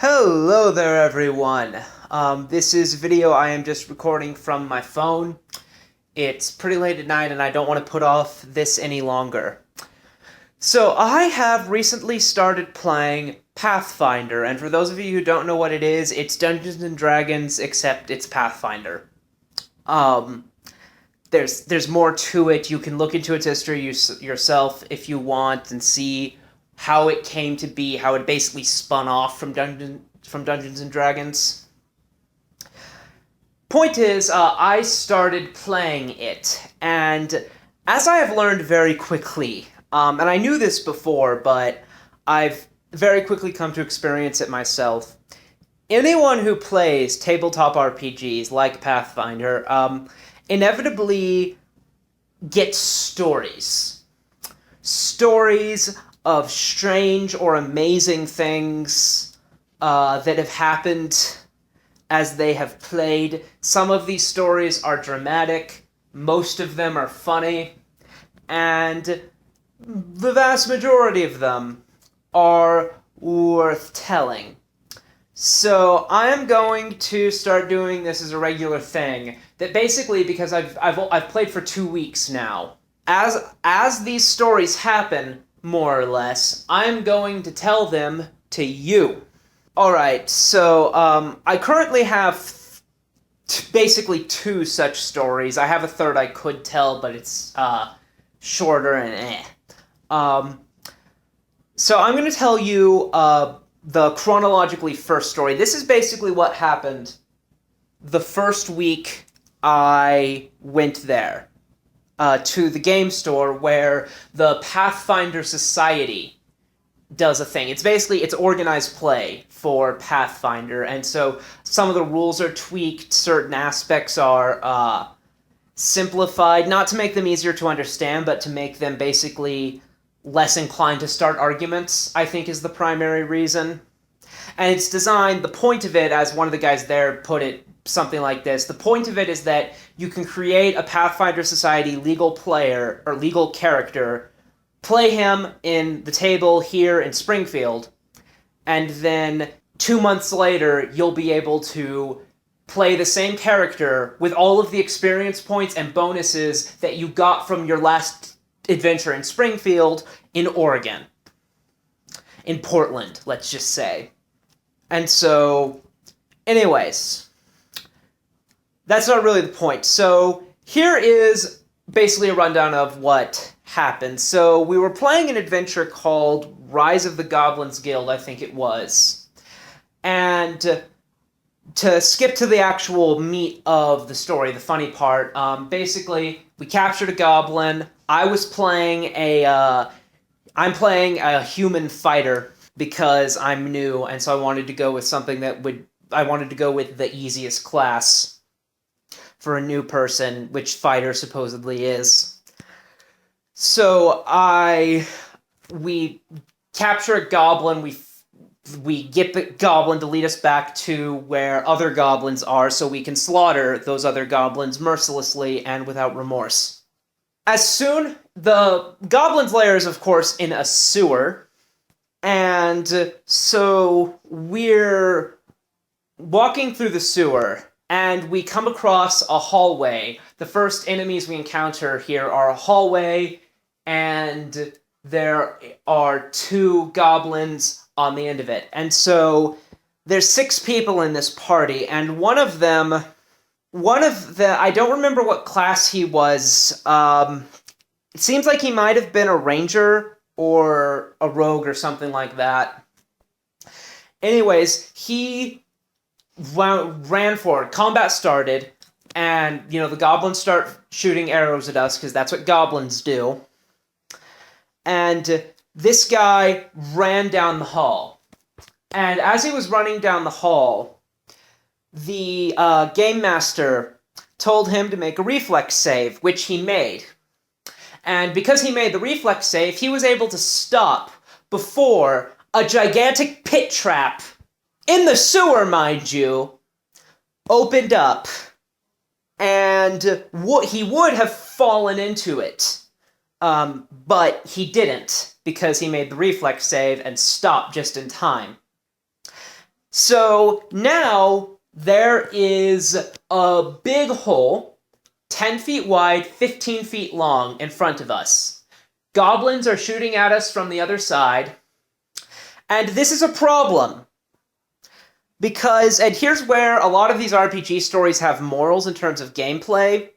Hello there, everyone. This is a video I am just recording from my phone. It's pretty late at night and I don't want to put off this any longer. So I have recently started playing Pathfinder, and for those of you who don't know what it is, it's Dungeons and Dragons, except it's Pathfinder. There's more to it. You can look into its history yourself if you want and see how it came to be, how it basically spun off from Dungeons and Dragons. Point is, I started playing it, and as I have learned very quickly, and I knew this before, but I've very quickly come to experience it myself. Anyone who plays tabletop RPGs like Pathfinder inevitably gets stories. Stories of strange or amazing things that have happened as they have played. Some of these stories are dramatic, most of them are funny, and the vast majority of them are worth telling. So I am going to start doing this as a regular thing, that basically, because I've played for 2 weeks now, as these stories happen, more or less, I'm going to tell them to you. Alright, so I currently have basically 2 such stories. I have a third I could tell, but it's shorter and So I'm going to tell you the chronologically first story. This is basically what happened the first week I went there. To the game store where the Pathfinder Society does a thing. It's organized play for Pathfinder, and so some of the rules are tweaked, certain aspects are simplified, not to make them easier to understand, but to make them basically less inclined to start arguments, I think is the primary reason. And it's designed, the point of it, as one of the guys there put it, something like this. The point of it is that you can create a Pathfinder Society legal player, or legal character, play him in the table here in Springfield, and then 2 months later, you'll be able to play the same character with all of the experience points and bonuses that you got from your last adventure in Springfield in Oregon. In Portland, let's just say. And so, anyways, that's not really the point. So here is basically a rundown of what happened. So we were playing an adventure called Rise of the Goblins Guild, I think it was. And to skip to the actual meat of the story, the funny part, basically we captured a goblin. I'm playing a human fighter because I'm new, and so I wanted to go with something I wanted to go with the easiest class for a new person, which fighter supposedly is. So we capture a goblin, we get the goblin to lead us back to where other goblins are so we can slaughter those other goblins mercilessly and without remorse. The goblin's lair is, of course, in a sewer, and so we're walking through the sewer, and we come across a hallway. The first enemies we encounter here are a hallway, and there are 2 goblins on the end of it. And so there's 6 people in this party, and one of the I don't remember what class he was. It seems like he might have been a ranger or a rogue or something like that. Anyways, he ran forward. Combat started, and, the goblins start shooting arrows at us, because that's what goblins do. And this guy ran down the hall. And as he was running down the hall, the game master told him to make a reflex save, which he made. And because he made the reflex save, he was able to stop before a gigantic pit trap, in the sewer, mind you, opened up, and he would have fallen into it, but he didn't, because he made the reflex save and stopped just in time. So now there is a big hole, 10 feet wide, 15 feet long, in front of us. Goblins are shooting at us from the other side. And this is a problem. Because, and here's where a lot of these RPG stories have morals in terms of gameplay.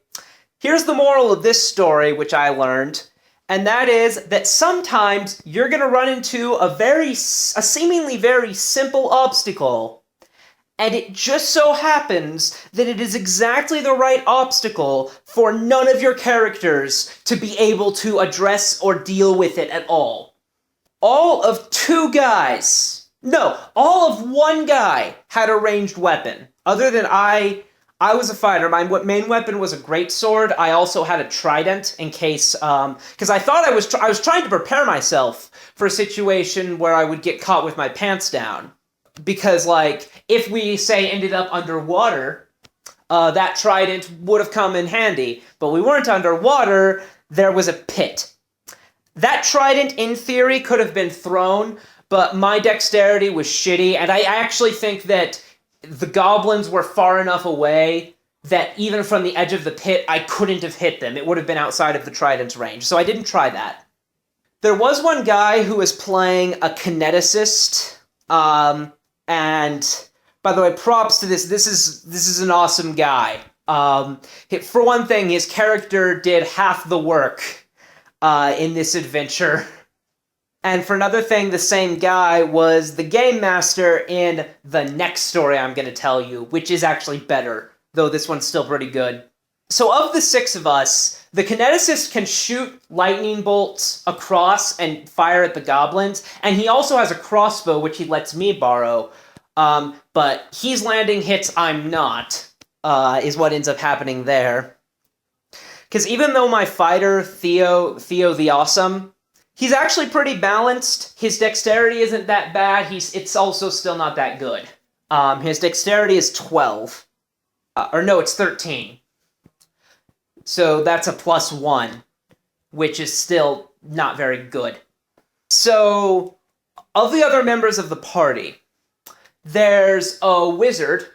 Here's the moral of this story, which I learned. And that is that sometimes you're going to run into a seemingly very simple obstacle, and it just so happens that it is exactly the right obstacle for none of your characters to be able to address or deal with it at all. All of one guy had a ranged weapon. Other than I was a fighter. My main weapon was a greatsword. I also had a trident in case, because I thought I was trying to prepare myself for a situation where I would get caught with my pants down. Because, like, if we, say, ended up underwater, that trident would have come in handy. But we weren't underwater, there was a pit. That trident, in theory, could have been thrown, but my dexterity was shitty, and I actually think that the goblins were far enough away that even from the edge of the pit, I couldn't have hit them. It would have been outside of the trident's range, so I didn't try that. There was one guy who was playing a kineticist, and by the way, props to this. This is an awesome guy. For one thing, his character did half the work in this adventure. And for another thing, the same guy was the game master in the next story I'm going to tell you, which is actually better, though this one's still pretty good. So of the 6 of us, the kineticist can shoot lightning bolts across and fire at the goblins, and he also has a crossbow, which he lets me borrow. But he's landing hits, I'm not, is what ends up happening there. Because even though my fighter, Theo the Awesome, he's actually pretty balanced. His dexterity isn't that bad. It's also still not that good. His dexterity is 12. It's 13. So that's a +1, which is still not very good. So, of the other members of the party, there's a wizard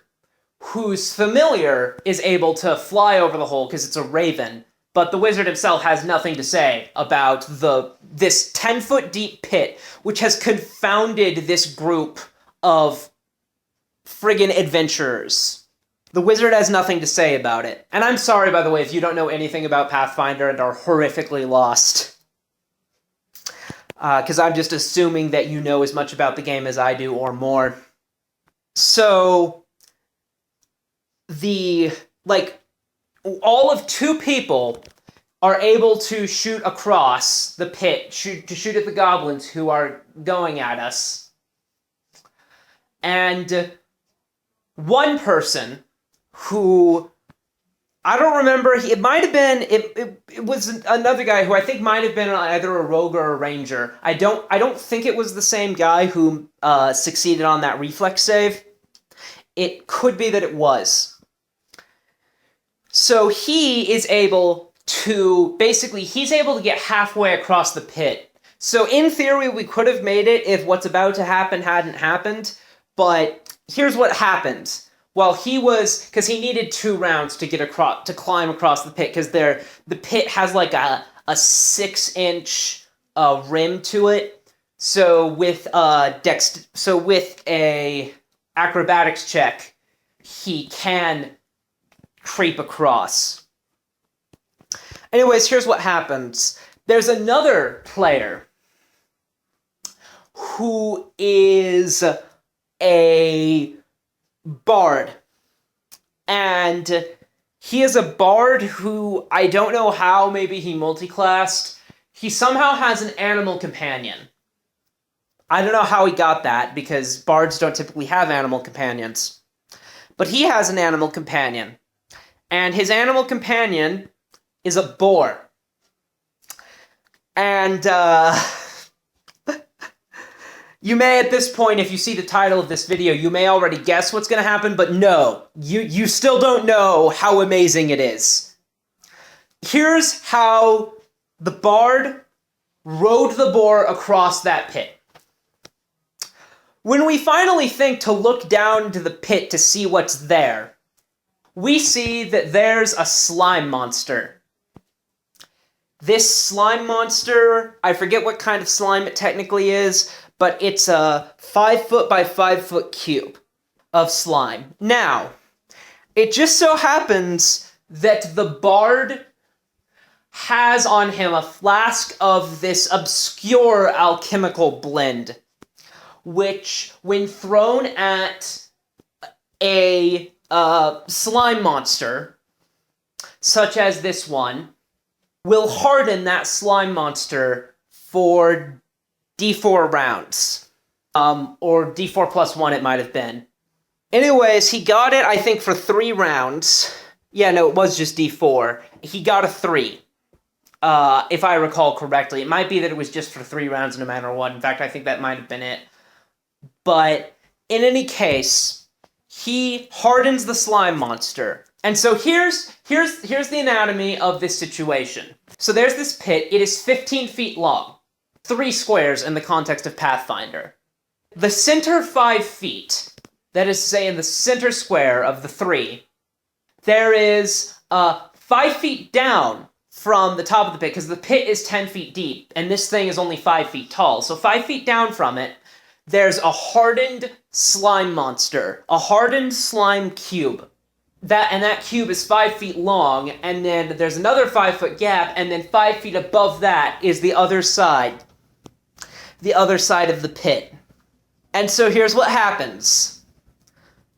whose familiar is able to fly over the hole because it's a raven, but the wizard himself has nothing to say about this 10-foot deep pit, which has confounded this group of friggin' adventurers. The wizard has nothing to say about it. And I'm sorry, by the way, if you don't know anything about Pathfinder and are horrifically lost. Because I'm just assuming that you know as much about the game as I do, or more. So, all of 2 people are able to shoot across the pit, to shoot at the goblins who are going at us. And one person who, I don't remember, it might have been, it was another guy who I think might have been either a rogue or a ranger. I don't think it was the same guy who succeeded on that reflex save. It could be that it was. So he is able to, he's able to get halfway across the pit. So in theory, we could have made it if what's about to happen hadn't happened, but here's what happened. Well, because he needed 2 rounds to climb across the pit, because the pit has like a 6-inch rim to it. So with a acrobatics check, he can creep across. Anyways, here's what happens. There's another player who is a bard. And he is a bard who, I don't know how, maybe he multiclassed. He somehow has an animal companion. I don't know how he got that, because bards don't typically have animal companions. But he has an animal companion. And his animal companion is a boar. And, you may, at this point, if you see the title of this video, you may already guess what's going to happen, but no, you still don't know how amazing it is. Here's how the bard rode the boar across that pit. When we finally think to look down into the pit to see what's there, we see that there's a slime monster. This slime monster, I forget what kind of slime it technically is, but it's a 5-foot by 5-foot cube of slime. Now, it just so happens that the bard has on him a flask of this obscure alchemical blend, which, when thrown at a slime monster, such as this one, will harden that slime monster for D4 rounds. Or D4 plus 1 it might have been. Anyways, he got it, I think, for 3 rounds. Yeah, no, it was just D4. He got a 3. If I recall correctly. It might be that it was just for 3 rounds no matter what. In fact, I think that might have been it. But in any case, he hardens the slime monster. And so here's the anatomy of this situation. So there's this pit. It is 15 feet long. 3 squares in the context of Pathfinder. The center 5 feet, that is to say in the center square of the 3, there is 5 feet down from the top of the pit, because the pit is 10 feet deep, and this thing is only 5 feet tall. So 5 feet down from it, there's a hardened slime monster, a hardened slime cube. That cube is 5 feet long, and then there's another 5-foot gap, and then 5 feet above that is the other side of the pit. And so here's what happens.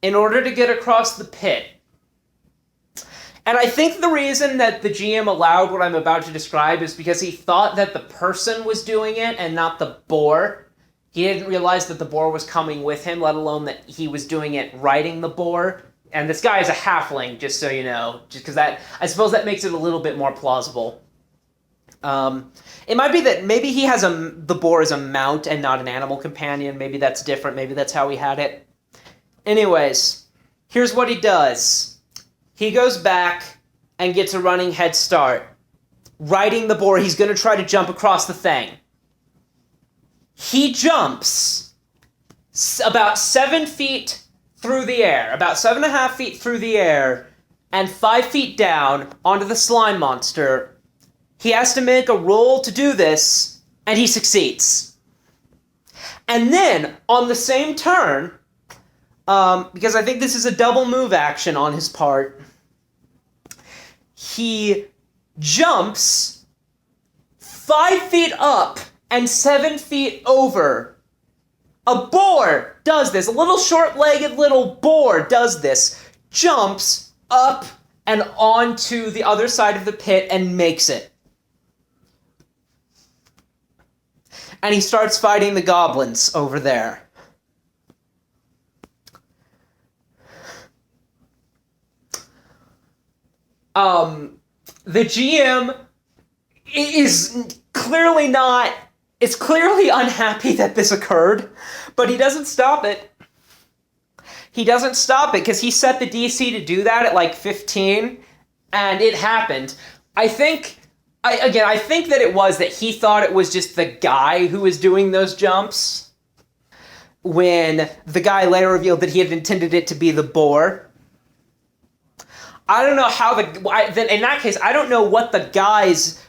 In order to get across the pit, and I think the reason that the GM allowed what I'm about to describe is because he thought that the person was doing it and not the boar. He didn't realize that the boar was coming with him, let alone that he was doing it riding the boar. And this guy is a halfling, just so you know, just because I suppose that makes it a little bit more plausible. It might be that maybe he has the boar as a mount and not an animal companion. Maybe that's different. Maybe that's how he had it. Anyways, here's what he does. He goes back and gets a running head start. Riding the boar, he's going to try to jump across the thing. He jumps about 7 feet through the air, about 7.5 feet through the air, and 5 feet down onto the slime monster. He has to make a roll to do this, and he succeeds. And then, on the same turn, because I think this is a double move action on his part, he jumps 5 feet up and 7 feet over. A boar does this. A little short-legged little boar does this. Jumps up and onto the other side of the pit and makes it. And he starts fighting the goblins over there. The GM is clearly unhappy that this occurred, but he doesn't stop it. He doesn't stop it because he set the DC to do that at like 15, and it happened. I think that it was that he thought it was just the guy who was doing those jumps, when the guy later revealed that he had intended it to be the boar. I don't know how in that case, I don't know what the guy's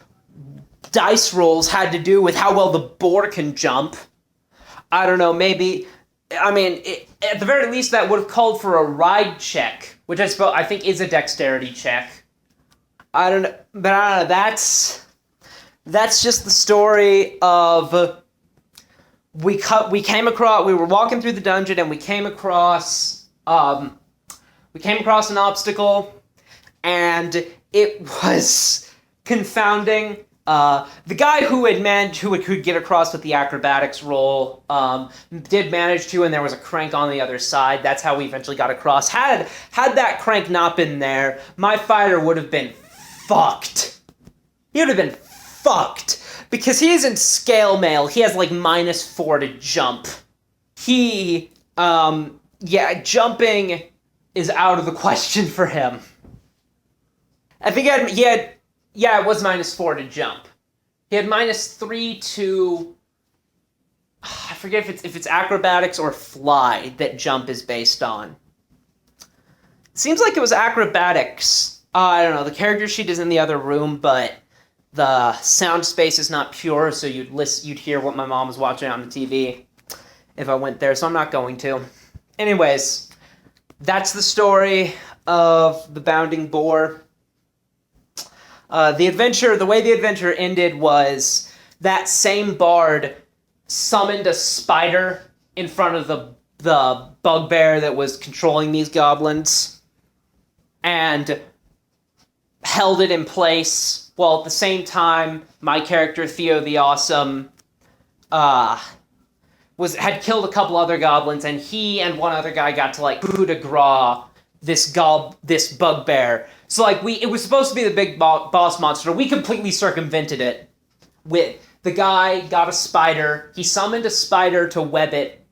dice rolls had to do with how well the boar can jump. I don't know, maybe, at the very least that would have called for a ride check, which I think is a dexterity check. I don't know, but that's just the story of, we were walking through the dungeon and we came across an obstacle, and it was confounding. The guy who could get across with the acrobatics roll did manage to, and there was a crank on the other side. That's how we eventually got across. Had that crank not been there, my fighter would have been fucked. He would have been fucked. Because he is in scale mail, he has like -4 to jump. Jumping is out of the question for him. I think it was -4 to jump. He had -3 to I forget if it's acrobatics or fly that jump is based on. Seems like it was acrobatics. I don't know. The character sheet is in the other room, but the sound space is not pure, so you'd hear what my mom was watching on the TV if I went there. So I'm not going to. Anyways, that's the story of the Bounding Boar. The way the adventure ended was that same bard summoned a spider in front of the bugbear that was controlling these goblins and held it in place, while at the same time my character Theo the Awesome had killed a couple other goblins, and he and one other guy got to like coup de grace this bugbear. So like it was supposed to be the big boss monster. We completely circumvented it. The guy got a spider. He summoned a spider to web it,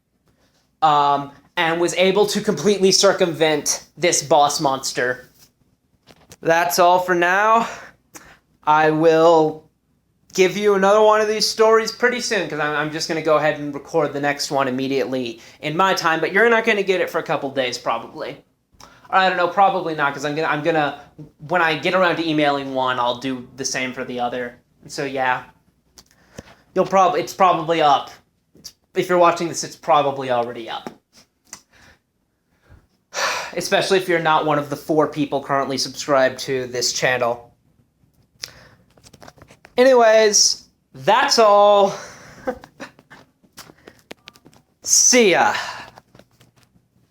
and was able to completely circumvent this boss monster. That's all for now. I will give you another one of these stories pretty soon, because I'm just going to go ahead and record the next one immediately in my time, but you're not going to get it for a couple days probably. Or I don't know, probably not, because I'm gonna when I get around to emailing one, I'll do the same for the other. So yeah, it's probably up. If you're watching this, it's probably already up. Especially if you're not one of the 4 people currently subscribed to this channel. Anyways, that's all. See ya.